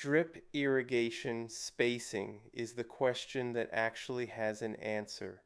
Drip irrigation spacing is the question that actually has an answer.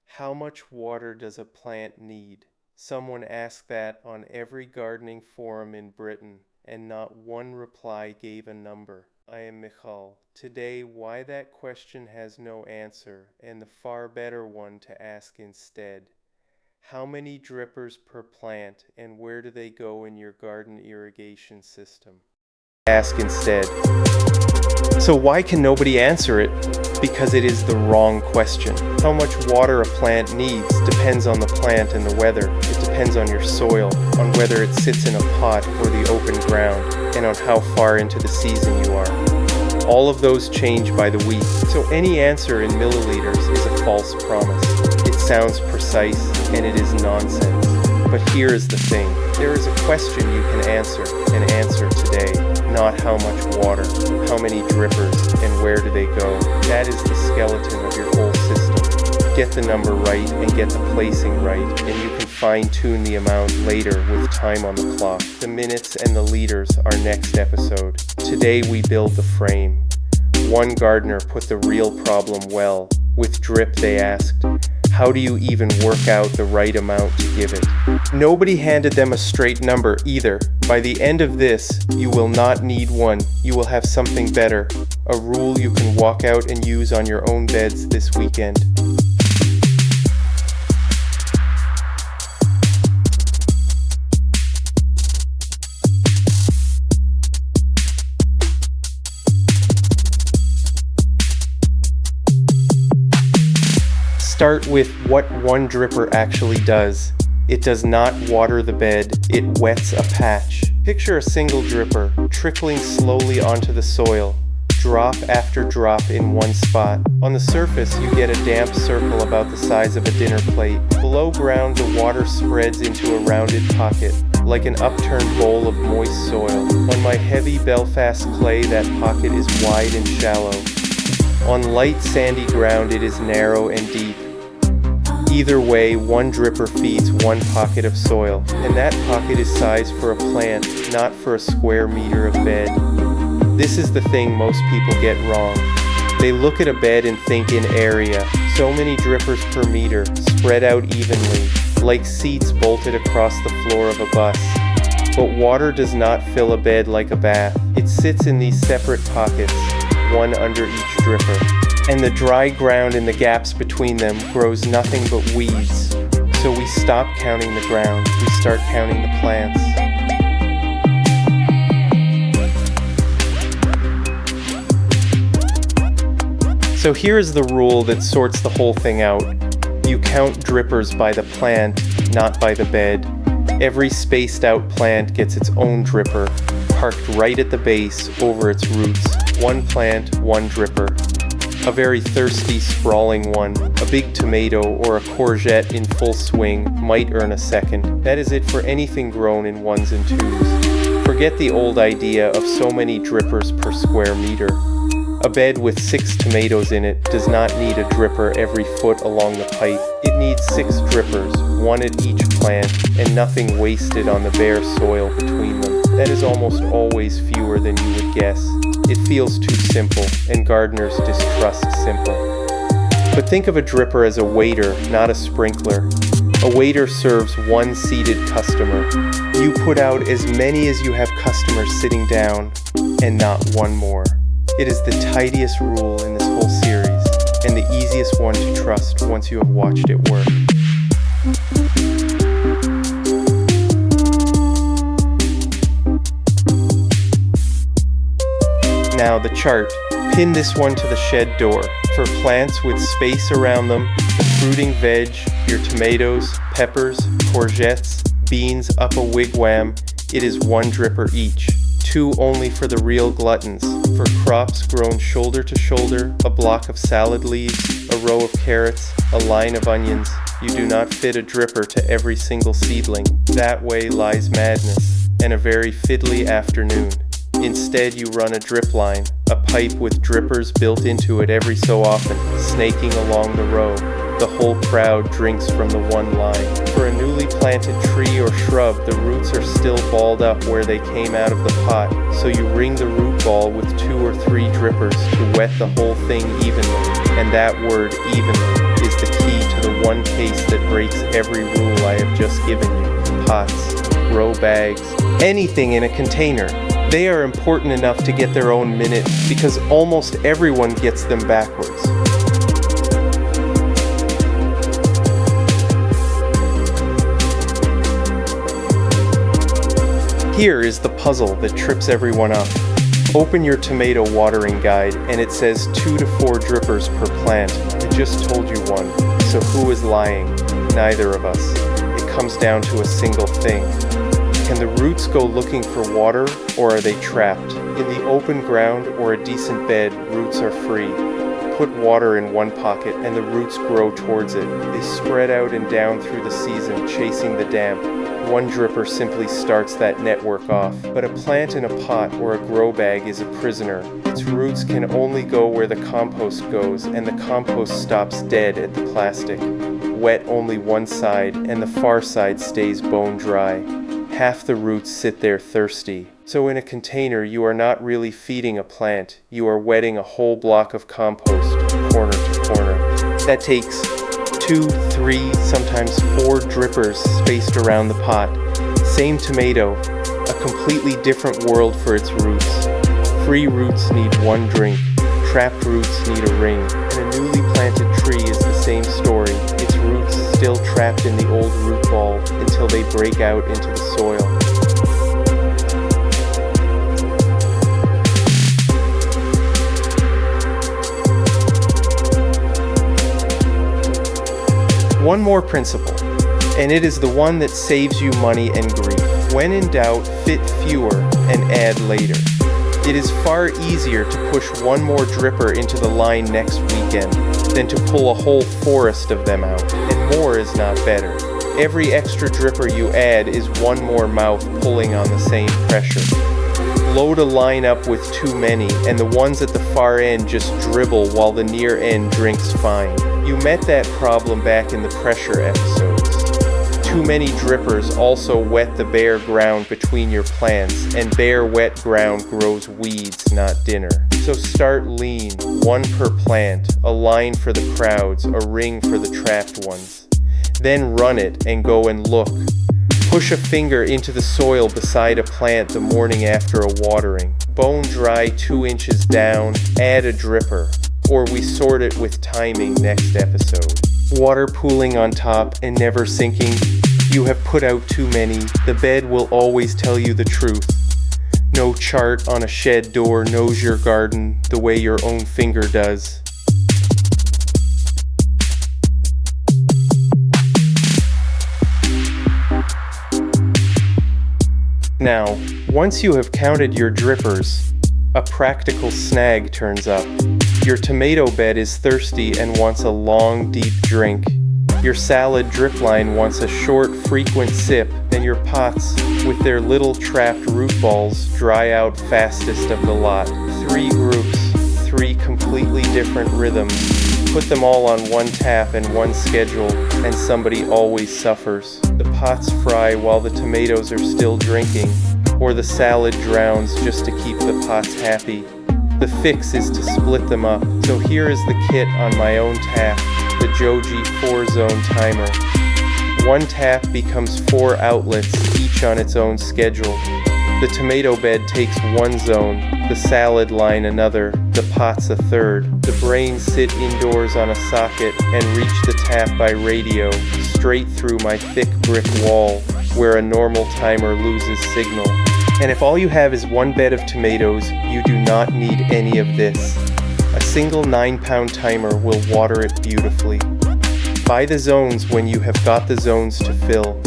How much water does a plant need? Someone asked that on every gardening forum in Britain, and not one reply gave a number. I am Michal. Today, why that question has no answer, and the far better one to ask instead. How many drippers per plant, and where do they go in your garden irrigation system? Ask instead. So why can nobody answer it? Because it is the wrong question. How much water a plant needs depends on the plant and the weather. It depends on your soil, on whether it sits in a pot or the open ground, and on how far into the season you are. All of those change by the week, so any answer in milliliters is a false promise. It sounds precise, and it is nonsense. But here is the thing. There is a question you can answer, and answer today. Not how much water, how many drippers, and where do they go. That is the skeleton of your whole system. Get the number right and get the placing right, and you can fine-tune the amount later with time on the clock. The minutes and the liters are next episode. Today we build the frame. One gardener put the real problem well. With drip, they asked, how do you even work out the right amount to give it? Nobody handed them a straight number either. By the end of this, you will not need one. You will have something better. A rule you can walk out and use on your own beds this weekend. Start with what one dripper actually does. It does not water the bed, it wets a patch. Picture a single dripper trickling slowly onto the soil, drop after drop in one spot. On the surface, you get a damp circle about the size of a dinner plate. Below ground, the water spreads into a rounded pocket, like an upturned bowl of moist soil. On my heavy Belfast clay, that pocket is wide and shallow. On light sandy ground, it is narrow and deep. Either way, one dripper feeds one pocket of soil, and that pocket is sized for a plant, not for a square meter of bed. This is the thing most people get wrong. They look at a bed and think in area, so many drippers per meter, spread out evenly, like seats bolted across the floor of a bus. But water does not fill a bed like a bath. It sits in these separate pockets, one under each dripper. And the dry ground in the gaps between them grows nothing but weeds. So we stop counting the ground, we start counting the plants. So here is the rule that sorts the whole thing out. You count drippers by the plant, not by the bed. Every spaced out plant gets its own dripper, parked right at the base over its roots. One plant, one dripper. A very thirsty, sprawling one, a big tomato or a courgette in full swing might earn a second. That is it for anything grown in ones and twos. Forget the old idea of so many drippers per square meter. A bed with 6 tomatoes in it does not need a dripper every foot along the pipe. It needs 6 drippers, one at each plant, and nothing wasted on the bare soil between them. That is almost always fewer than you would guess. It feels too simple, and gardeners distrust simple. But think of a dripper as a waiter, not a sprinkler. A waiter serves one seated customer. You put out as many as you have customers sitting down, and not one more. It is the tidiest rule in this whole series, and the easiest one to trust once you have watched it work. Now the chart. Pin this one to the shed door. For plants with space around them, the fruiting veg, your tomatoes, peppers, courgettes, beans up a wigwam, it is one dripper each. 2 only for the real gluttons. For crops grown shoulder to shoulder, a block of salad leaves, a row of carrots, a line of onions, you do not fit a dripper to every single seedling. That way lies madness, and a very fiddly afternoon. Instead, you run a drip line, a pipe with drippers built into it every so often, snaking along the row. the whole crowd drinks from the one line. For a newly planted tree or shrub, the roots are still balled up where they came out of the pot, so you ring the root ball with 2 or 3 drippers to wet the whole thing evenly. And that word, evenly, is the key to the one case that breaks every rule I have just given you. Pots, grow bags, anything in a container. They are important enough to get their own minute because almost everyone gets them backwards. Here is the puzzle that trips everyone up. Open your tomato watering guide and it says 2 to 4 drippers per plant. I just told you one, so who is lying? Neither of us. It comes down to a single thing. Can the roots go looking for water, or are they trapped? In the open ground or a decent bed, roots are free. Put water in one pocket and the roots grow towards it. They spread out and down through the season, chasing the damp. One dripper simply starts that network off. But a plant in a pot or a grow bag is a prisoner. Its roots can only go where the compost goes, and the compost stops dead at the plastic. Wet only one side, and the far side stays bone dry. Half the roots sit there thirsty. So in a container, you are not really feeding a plant. You are wetting a whole block of compost, corner to corner. That takes 2, 3, sometimes 4 drippers spaced around the pot. Same tomato, a completely different world for its roots. Free roots need one drink. Trapped roots need a ring. And a newly planted tree is the same story. Its roots still trapped in the old root ball until they break out into the soil. One more principle, and it is the one that saves you money and grief. When in doubt, fit fewer and add later. It is far easier to push one more dripper into the line next weekend than to pull a whole forest of them out, and more is not better. Every extra dripper you add is one more mouth pulling on the same pressure. Load a line up with too many, and the ones at the far end just dribble while the near end drinks fine. You met that problem back in the pressure episodes. Too many drippers also wet the bare ground between your plants, and bare wet ground grows weeds, not dinner. So start lean, 1 per plant, a line for the crowds, a ring for the trapped ones. Then run it and go and look. Push a finger into the soil beside a plant the morning after a watering. Bone dry 2 inches down, add a dripper. Or we sort it with timing next episode. Water pooling on top and never sinking. You have put out too many. The bed will always tell you the truth. No chart on a shed door knows your garden the way your own finger does. Now, once you have counted your drippers, a practical snag turns up. Your tomato bed is thirsty and wants a long, deep drink. Your salad drip line wants a short, frequent sip, and your pots, with their little trapped root balls, dry out fastest of the lot. 3 groups, 3 completely different rhythms. Put them all on one tap and one schedule, and somebody always suffers. The pots fry while the tomatoes are still drinking, or the salad drowns just to keep the pots happy. The fix is to split them up. So here is the kit on my own tap, the Johgee 4-zone timer. One tap becomes 4 outlets, each on its own schedule. The tomato bed takes 1 zone, the salad line another, the pots a third. The brains sit indoors on a socket and reach the tap by radio, straight through my thick brick wall, where a normal timer loses signal. And if all you have is 1 bed of tomatoes, you do not need any of this. A single 9-pound timer will water it beautifully. Buy the zones when you have got the zones to fill.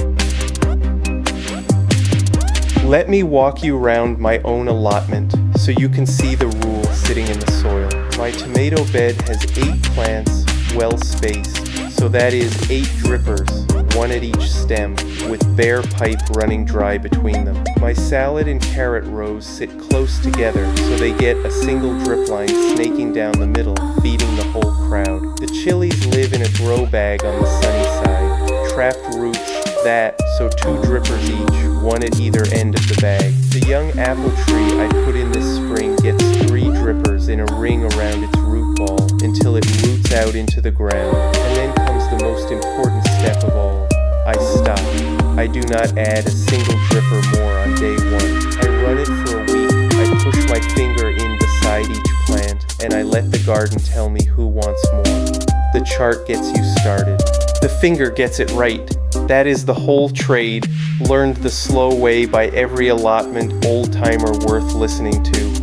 Let me walk you around my own allotment so you can see the rule sitting in the soil. My tomato bed has 8 plants, well spaced. So that is 8 drippers, one at each stem, with bare pipe running dry between them. My salad and carrot rows sit close together so they get a single drip line snaking down the middle, feeding the whole crowd. The chilies live in a grow bag on the sunny side, trapped roots that, so 2 drippers each, one at either end of the bag. The young apple tree I put in this spring gets 3 drippers in a ring around its root ball until it roots out into the ground. And then comes the most important step of all. I stop. I do not add a single dripper more on day 1. I run it for a week. I push my finger in beside each plant, and I let the garden tell me who wants more. The chart gets you started. The finger gets it right. That is the whole trade, learned the slow way by every allotment old-timer worth listening to.